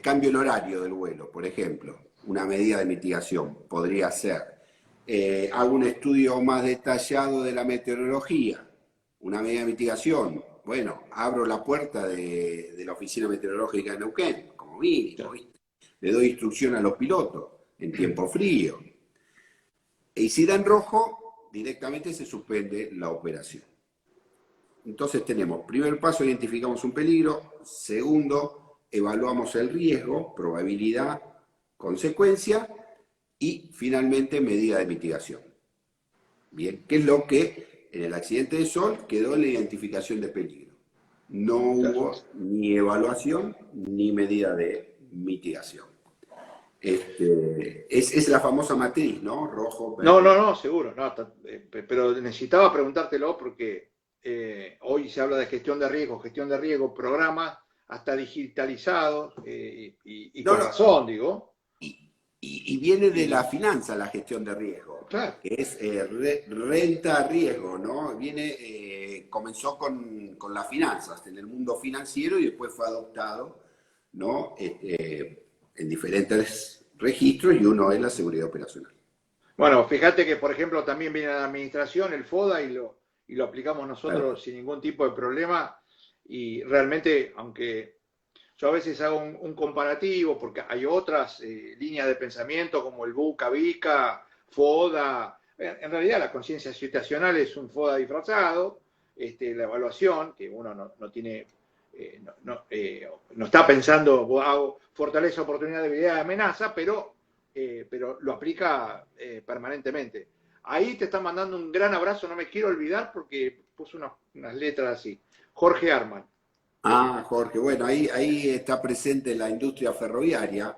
cambio el horario del vuelo, por ejemplo. Una medida de mitigación podría ser. Hago un estudio más detallado de la meteorología. Una medida de mitigación. Bueno, abro la puerta de la oficina meteorológica de Neuquén, como mínimo, ¿viste? Le doy instrucción a los pilotos en tiempo frío. Y si da en rojo, directamente se suspende la operación. Entonces tenemos, primer paso, identificamos un peligro. Segundo, evaluamos el riesgo, probabilidad, consecuencia. Y finalmente, medida de mitigación. Bien, ¿qué es lo que en el accidente de Sol quedó en la identificación de peligro? No hubo ni evaluación ni medida de mitigación. Es la famosa matriz, ¿no? Rojo, verde. No, seguro. No, pero necesitaba preguntártelo porque hoy se habla de gestión de riesgo, programas hasta digitalizados y con razón, digo. Y viene de la finanza la gestión de riesgo, Claro. que es renta a riesgo, ¿no? Comenzó con las finanzas, en el mundo financiero, y después fue adoptado, ¿no? En diferentes registros, y uno es la seguridad operacional. Bueno, fíjate que, por ejemplo, también viene la administración, el FODA, y lo aplicamos nosotros Claro. sin ningún tipo de problema. Y realmente, aunque yo a veces hago un comparativo, porque hay otras líneas de pensamiento como el BUCA, VICA, FODA. En realidad la conciencia situacional es un FODA disfrazado, la evaluación, que uno no tiene, no está pensando, hago fortaleza, oportunidad, debilidad, amenaza, pero lo aplica permanentemente. Ahí te están mandando un gran abrazo, no me quiero olvidar porque puso unas letras así. Jorge Arman. Ah, Jorge, bueno, ahí está presente la industria ferroviaria,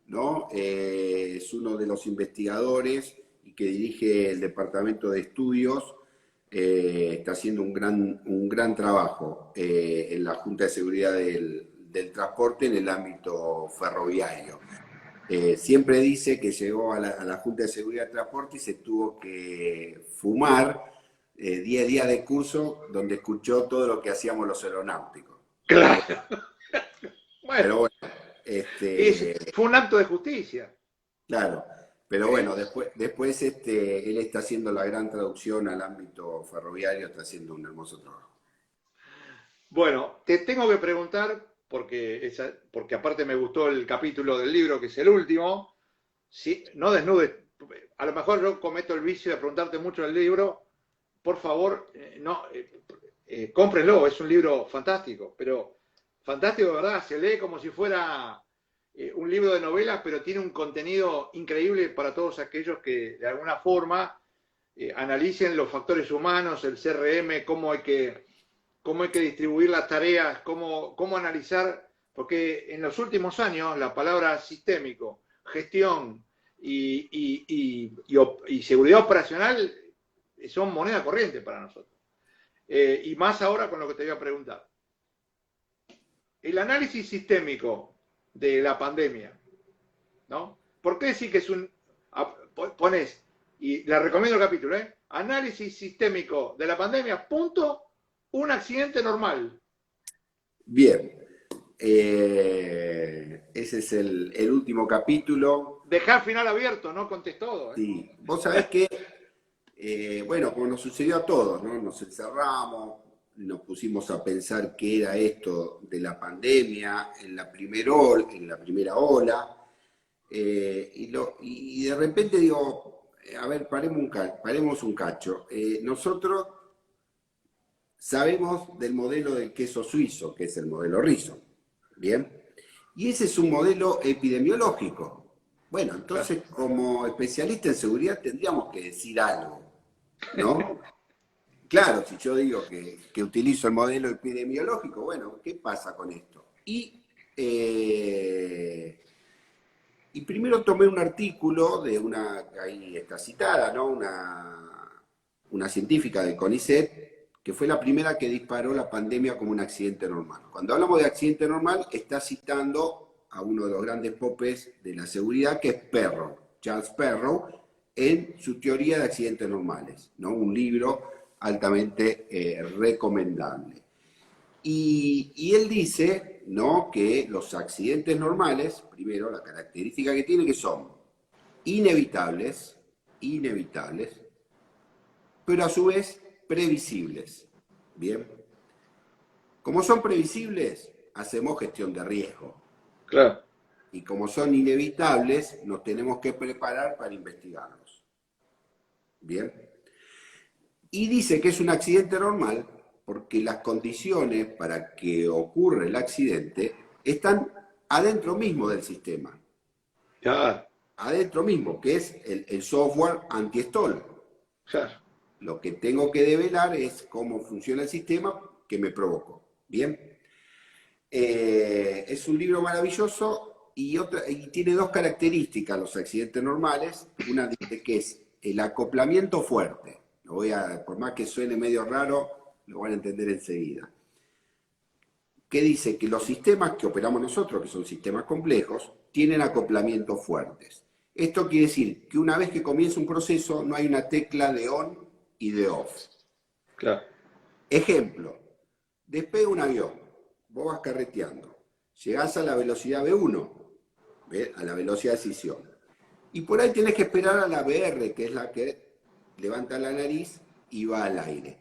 ¿no? Es uno de los investigadores y que dirige el departamento de estudios. Está haciendo un gran trabajo en la Junta de Seguridad del Transporte en el ámbito ferroviario. Siempre dice que llegó a la Junta de Seguridad del Transporte y se tuvo que fumar 10 días de curso donde escuchó todo lo que hacíamos los aeronáuticos. Claro. Pero Bueno, bueno, fue un acto de justicia. claro, pero bueno, después él está haciendo la gran traducción al ámbito ferroviario, está haciendo un hermoso trabajo. Bueno, te tengo que preguntar, porque aparte me gustó el capítulo del libro, que es el último, si no desnudes, a lo mejor yo cometo el vicio de preguntarte mucho el libro, por favor, cómprenlo, es un libro fantástico, pero fantástico de verdad, se lee como si fuera un libro de novelas, pero tiene un contenido increíble para todos aquellos que de alguna forma analicen los factores humanos, el CRM, cómo hay que distribuir las tareas, cómo analizar, porque en los últimos años la palabra sistémico, gestión y seguridad operacional son moneda corriente para nosotros. Y más ahora con lo que te voy a preguntar. El análisis sistémico de la pandemia, ¿no? ¿Por qué decir que es pones, y le recomiendo el capítulo, análisis sistémico de la pandemia, punto, un accidente normal. Bien. Ese es el último capítulo. Dejar final abierto, no contés todo. Sí. Vos sabés que, bueno, como nos sucedió a todos, ¿no? Nos encerramos, nos pusimos a pensar qué era esto de la pandemia en la primera ola, y de repente digo, a ver, paremos un cacho. Nosotros sabemos del modelo del queso suizo, que es el modelo Rizzo, ¿bien? Y ese es un modelo epidemiológico. Bueno, entonces como especialista en seguridad tendríamos que decir algo, ¿no? Claro, si yo digo que utilizo el modelo epidemiológico, bueno, ¿qué pasa con esto? Y primero tomé un artículo de una, ahí está citada, ¿no? Una científica del CONICET, que fue la primera que disparó la pandemia como un accidente normal. Cuando hablamos de accidente normal, está citando a uno de los grandes popes de la seguridad, que es Perrow, Charles Perrow, en su teoría de accidentes normales, ¿no? Un libro altamente recomendable. Y él dice, ¿no?, que los accidentes normales, primero, la característica que tienen, que son inevitables, pero a su vez previsibles. Bien. Como son previsibles, hacemos gestión de riesgo. Claro. Y como son inevitables, nos tenemos que preparar para investigarlos. Bien. Y dice que es un accidente normal porque las condiciones para que ocurra el accidente están adentro mismo del sistema. Claro. Adentro mismo, que es el software anti-stall. Claro. Lo que tengo que develar es cómo funciona el sistema que me provocó. Bien. Es un libro maravilloso y tiene dos características los accidentes normales. Una dice que es el acoplamiento fuerte. Por más que suene medio raro, lo van a entender enseguida. Que dice que los sistemas que operamos nosotros, que son sistemas complejos, tienen acoplamientos fuertes. Esto quiere decir que una vez que comienza un proceso, no hay una tecla de on y de off. Claro. Ejemplo, despega un avión, vos vas carreteando, llegás a la velocidad V1, ¿ves?, a la velocidad de decisión, y por ahí tenés que esperar a la VR, que es la que levanta la nariz y va al aire.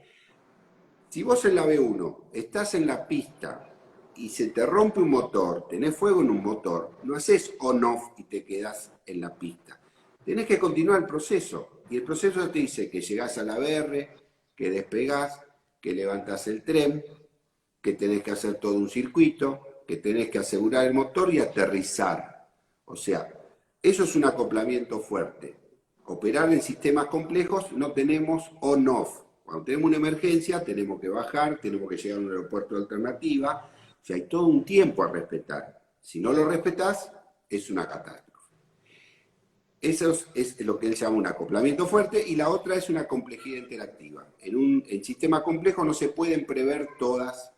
Si vos en la V1 estás en la pista y se te rompe un motor, tenés fuego en un motor, no haces on-off y te quedás en la pista. Tenés que continuar el proceso. Y el proceso te dice que llegás a la VR, que despegás, que levantás el tren, que tenés que hacer todo un circuito, que tenés que asegurar el motor y aterrizar. O sea, eso es un acoplamiento fuerte. Operar en sistemas complejos no tenemos on-off. Cuando tenemos una emergencia tenemos que bajar, tenemos que llegar a un aeropuerto de alternativa. O sea, hay todo un tiempo a respetar. Si no lo respetás, es una catástrofe. Eso es lo que él llama un acoplamiento fuerte, y la otra es una complejidad interactiva. En sistema complejo no se pueden prever todos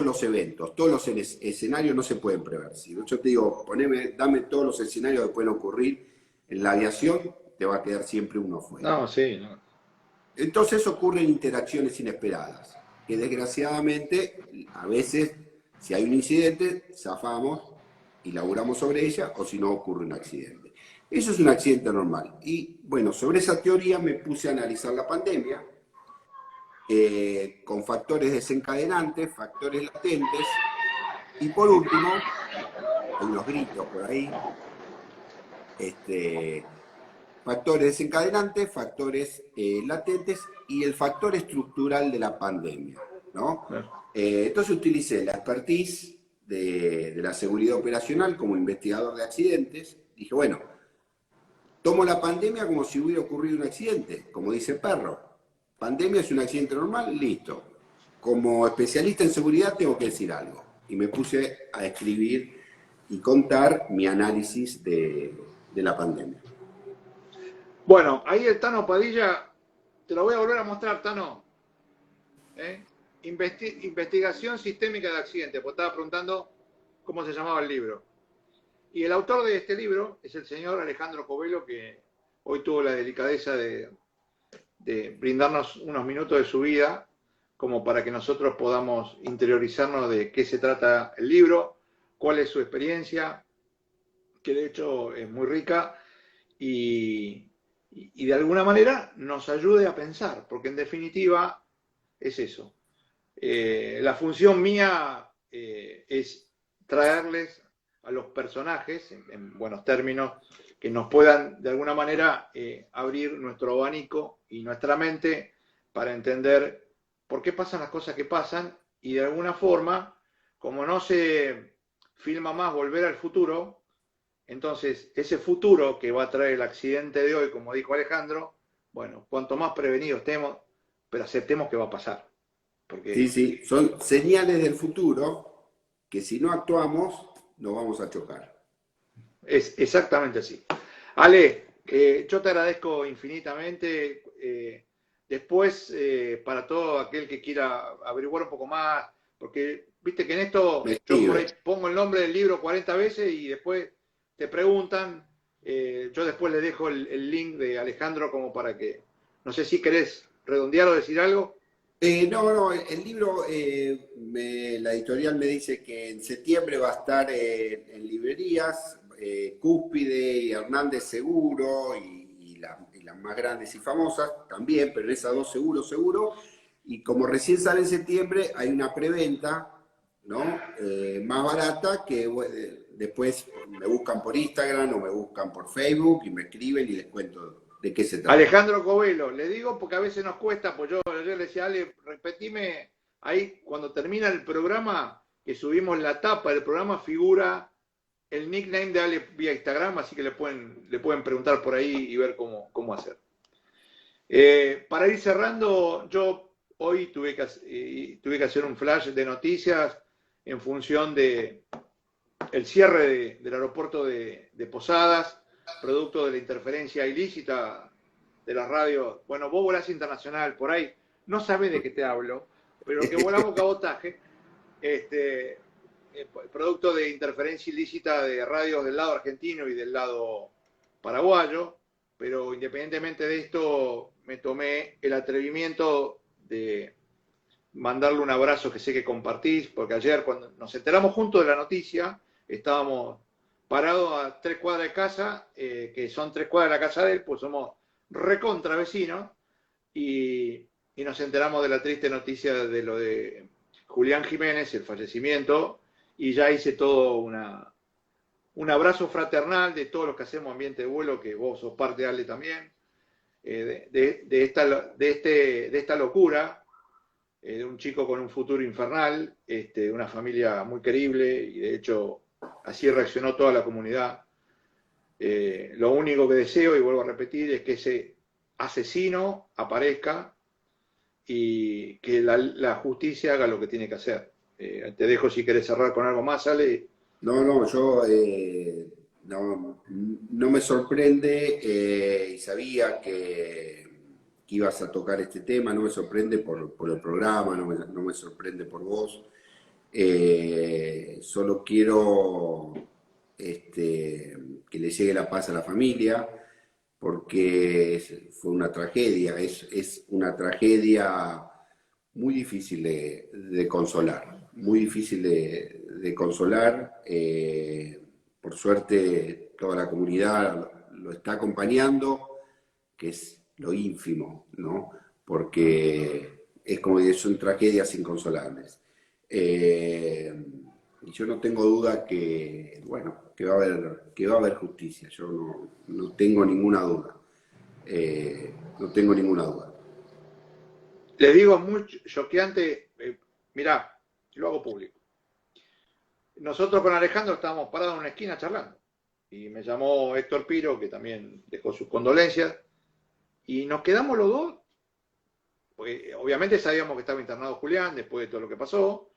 los eventos, todos los escenarios no se pueden prever. Si yo te digo, dame todos los escenarios que pueden ocurrir en la aviación, te va a quedar siempre uno fuera. No, sí, no. Entonces ocurren interacciones inesperadas, que desgraciadamente a veces, si hay un incidente, zafamos y laburamos sobre ella, o si no, ocurre un accidente. Eso es un accidente normal. Y bueno, sobre esa teoría me puse a analizar la pandemia, con factores desencadenantes, factores latentes, y por último, hay unos gritos por ahí, factores desencadenantes, factores latentes y el factor estructural de la pandemia, ¿no? Entonces utilicé la expertise de la seguridad operacional como investigador de accidentes. Dije, bueno, tomo la pandemia como si hubiera ocurrido un accidente, como dice Perrow. Pandemia es un accidente normal, listo. Como especialista en seguridad tengo que decir algo. Y me puse a escribir y contar mi análisis de la pandemia. Bueno, ahí el Tano Padilla, te lo voy a volver a mostrar, Tano. Investigación sistémica de accidentes, porque estaba preguntando cómo se llamaba el libro. Y el autor de este libro es el señor Alejandro Covelo, que hoy tuvo la delicadeza de brindarnos unos minutos de su vida, como para que nosotros podamos interiorizarnos de qué se trata el libro, cuál es su experiencia, que de hecho es muy rica, y de alguna manera nos ayude a pensar, porque en definitiva es eso. La función mía es traerles a los personajes, en buenos términos, que nos puedan de alguna manera abrir nuestro abanico y nuestra mente para entender por qué pasan las cosas que pasan y de alguna forma, como no se filma más Volver al Futuro, entonces ese futuro que va a traer el accidente de hoy, como dijo Alejandro, bueno, cuanto más prevenidos estemos, pero aceptemos que va a pasar. Sí, Porque sí, son señales del futuro que si no actuamos nos vamos a chocar. es exactamente así. Ale, yo te agradezco infinitamente. Después, para todo aquel que quiera averiguar un poco más, porque viste que en Me esto yo por ahí escribe. pongo el nombre del libro 40 veces y después te preguntan. Yo después le dejo el link de Alejandro como para que, no sé si querés redondear o decir algo. No, el libro, la editorial me dice que en septiembre va a estar en librerías, Cúspide y Hernández seguro, y las más grandes y famosas también, pero en esas dos seguro. Y como recién sale en septiembre, hay una preventa, ¿no? Más barata que después me buscan por Instagram o me buscan por Facebook y me escriben y les cuento de qué se trata. Alejandro Covelo, le digo porque a veces nos cuesta, pues yo ayer le decía, Ale, repetime ahí cuando termina el programa, que subimos la tapa del programa, figura el nickname de Ale vía Instagram, así que le pueden preguntar por ahí y ver cómo hacer. Para ir cerrando, yo hoy tuve que hacer un flash de noticias en función de el cierre del aeropuerto de Posadas, producto de la interferencia ilícita de las radios. Bueno, vos volás internacional, por ahí no sabés de qué te hablo, pero que volamos cabotaje, este, producto de interferencia ilícita de radios del lado argentino y del lado paraguayo, pero independientemente de esto, me tomé el atrevimiento de mandarle un abrazo que sé que compartís, porque ayer cuando nos enteramos juntos de la noticia, estábamos parados a 3 cuadras de casa, que son 3 cuadras de la casa de él, pues somos recontra vecinos, y nos enteramos de la triste noticia de lo de Julián Jiménez, el fallecimiento, y ya hice todo un abrazo fraternal de todos los que hacemos ambiente de vuelo, que vos sos parte, Ale, también, de esta locura, de un chico con un futuro infernal, una familia muy querible, y de hecho así reaccionó toda la comunidad. Lo único que deseo, y vuelvo a repetir, es que ese asesino aparezca y que la justicia haga lo que tiene que hacer. Te dejo si querés cerrar con algo más, Ale. No, yo no me sorprende y sabía que ibas a tocar este tema, no me sorprende por el programa, no me sorprende por vos. Solo quiero que le llegue la paz a la familia, porque fue una tragedia, es una tragedia muy difícil de consolar, muy difícil de consolar. Por suerte toda la comunidad lo está acompañando, que es lo ínfimo, ¿no? Porque es como que son tragedias inconsolables. Y yo no tengo duda que, bueno, que va a haber justicia, yo no tengo ninguna duda. No tengo ninguna duda. Les digo, muy choqueante, mirá, lo hago público. Nosotros con Alejandro estábamos parados en una esquina charlando. Y me llamó Héctor Piro, que también dejó sus condolencias. Y nos quedamos los dos, porque obviamente sabíamos que estaba internado Julián después de todo lo que pasó,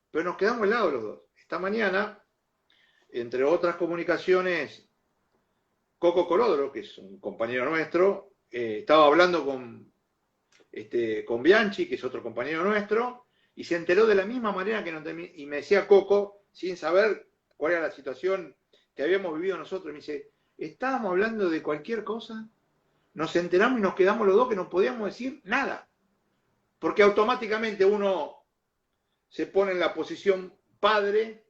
pero nos quedamos al lado los dos. Esta mañana, entre otras comunicaciones, Coco Colodro, que es un compañero nuestro, estaba hablando con Bianchi, que es otro compañero nuestro, y se enteró de la misma manera que nos, y me decía Coco, sin saber cuál era la situación, que que habíamos vivido nosotros. Y me dice, estábamos hablando de cualquier cosa, nos enteramos y nos quedamos los dos que no podíamos decir nada. Porque automáticamente uno se pone en la posición padre,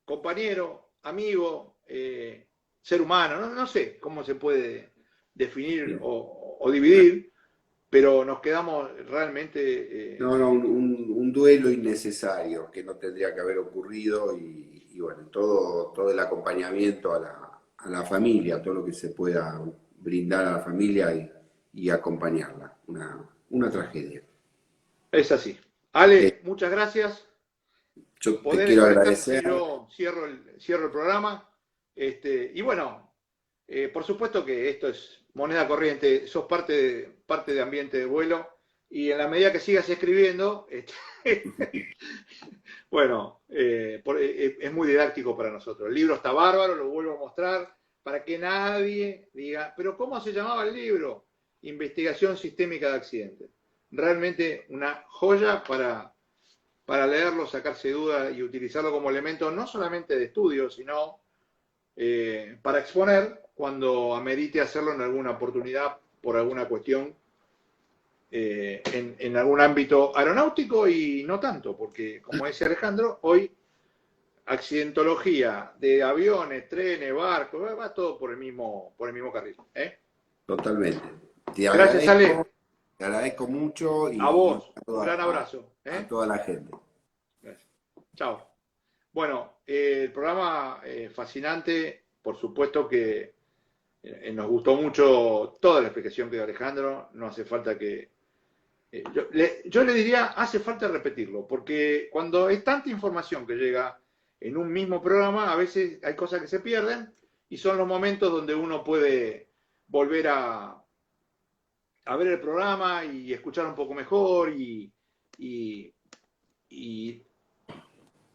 compañero, amigo, ser humano, no sé cómo se puede definir o dividir, pero nos quedamos realmente... No, un duelo innecesario que no tendría que haber ocurrido y bueno, todo el acompañamiento a la familia, todo lo que se pueda brindar a la familia y acompañarla. Una tragedia. Es así. Ale, muchas gracias. Yo te Poder quiero desconectarse, agradecer. yo cierro el programa. Y bueno, por supuesto que esto es moneda corriente, sos parte de Ambiente de Vuelo, y en la medida que sigas escribiendo, bueno, es muy didáctico para nosotros. El libro está bárbaro, lo vuelvo a mostrar, para que nadie diga, pero ¿cómo se llamaba el libro? Investigación Sistémica de Accidentes. Realmente una joya para leerlo, sacarse dudas y utilizarlo como elemento no solamente de estudio, sino para exponer cuando amerite hacerlo en alguna oportunidad por alguna cuestión en algún ámbito aeronáutico y no tanto, porque como dice Alejandro, hoy accidentología de aviones, trenes, barcos, va todo por el mismo carril. Totalmente. Te Gracias, Ale. agradezco mucho A y vos, un gran abrazo. a toda la gente. Gracias. Chao. Bueno, el programa fascinante, por supuesto que nos gustó mucho toda la explicación que dio Alejandro, no hace falta que... yo le diría, hace falta repetirlo, porque cuando es tanta información que llega en un mismo programa, a veces hay cosas que se pierden y son los momentos donde uno puede volver a ver el programa y escuchar un poco mejor y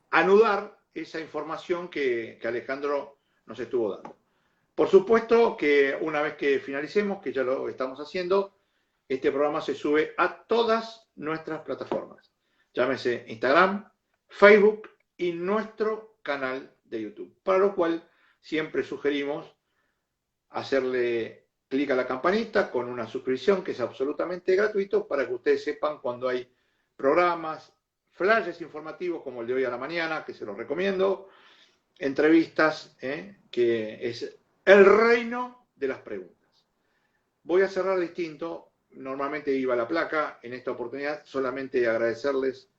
anudar esa información que Alejandro nos estuvo dando. Por supuesto que una vez que finalicemos, que ya lo estamos haciendo, este programa se sube a todas nuestras plataformas. Llámese Instagram, Facebook y nuestro canal de YouTube. Para lo cual siempre sugerimos hacerle clic a la campanita con una suscripción que es absolutamente gratuito para que ustedes sepan cuando hay programas, flashes informativos como el de hoy a la mañana, que se los recomiendo, entrevistas, que es el reino de las preguntas. Voy a cerrar distinto, normalmente iba a la placa, en esta oportunidad solamente agradecerles,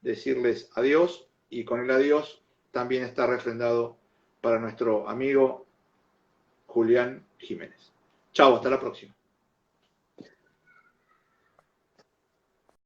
decirles adiós, y con el adiós también está refrendado para nuestro amigo Julián Jiménez. Chao, hasta la próxima.